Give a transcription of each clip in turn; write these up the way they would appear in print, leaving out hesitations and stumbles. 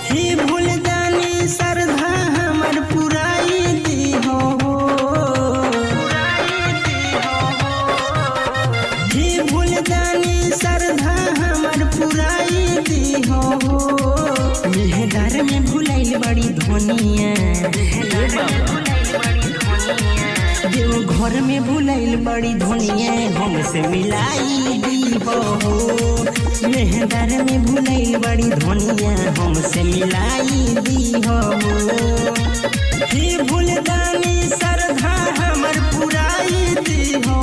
हे भूलदानी श्रद्धा हमर पुराई दीहो, हे भूलदानी श्रद्धा हमर पुराई दीहो। मेहदार में भुलाइल बड़ी धनिया, देव घर में भुलाइल बड़ी धनिया हमसे मिलाई दीहो। मेहदार में भुलाइल बड़ी धनिया हमसे मिलाई दीहो। हे भूलदानी श्रद्धा हमर पुराई दीहो,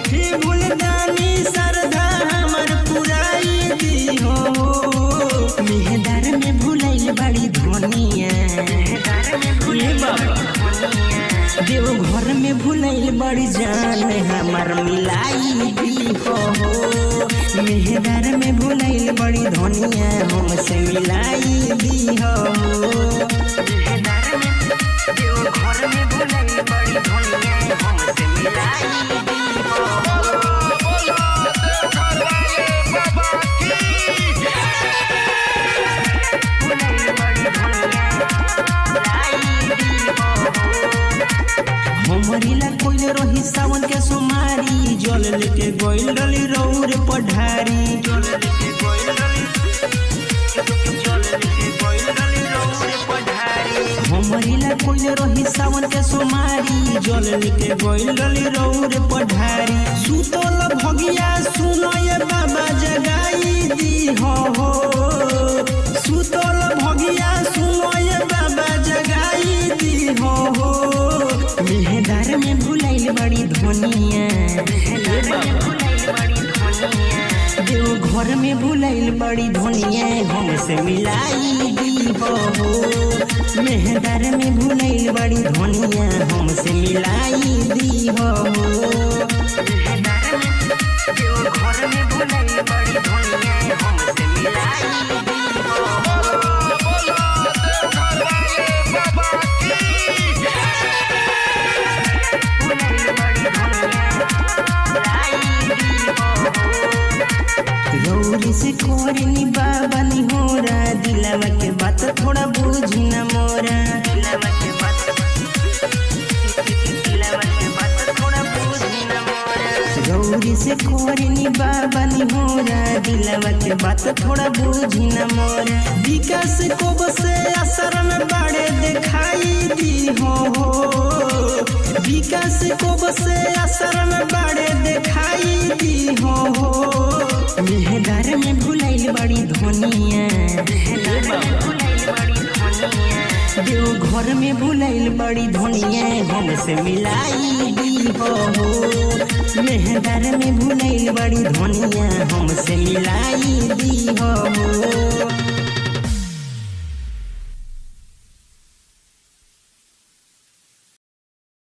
हे भूलदानी श्रद्धा हमर पुराई दीहो। मेहदार में भुलाइल बड़ी धनिया, देव घर में भुलाइल बड़ी जान हमर मिलाई दीहो। मेहदार में भुलाइल बड़ी धनिया हमसे मिलाई दीहो। मेहदार में देव घर में भुलाइल बड़ी धनिया हमसे मिलाई दीहो। हमरिला कोइल रही सावन के सोमारी, जल लेके गोइल डली रौर पढ़ारी। हमरिला कोइल रही सावन के सोमारी, जल लेके गोइल डली रौर पढ़ारी। सुतल भगिया सुनो ये बाबा जगाई दीहो, सुतल भगिया सुनो ये बाबा जगाई दीहो। मेहदार में भुलाइल बड़ी धनिया, देव घर में भुलाइल बड़ी धनिया हमसे मिलाई दीहो। मेहदार में भुलाइल बड़ी धनिया हमसे मिलाई दीहो। मेहदार में देव घर में भुलाइल बड़ी धनिया हमसे मिलाई दीहो। रौरी से कोरनी बाबा नी होरा, दिलवा के बात थोड़ा बुझी न मोरा। दिलवा के बात थोड़ा बुझी न मोरा। रौरी से कोरनी बाबा नी होरा, दिलवा के बात थोड़ा बुझी न मोरा। विकास को बसे असर में बड़े दिखाई दीहो, विकास को बसे असर में बड़े दिखाई दीहो। मेहदार में भुलाइल बड़ी धनिया, देव घर में भुलाइल बड़ी धनिया हमसे मिलाई दीहो। मेहदार में भुलाइल बड़ी धनिया हमसे मिलाई दीहो।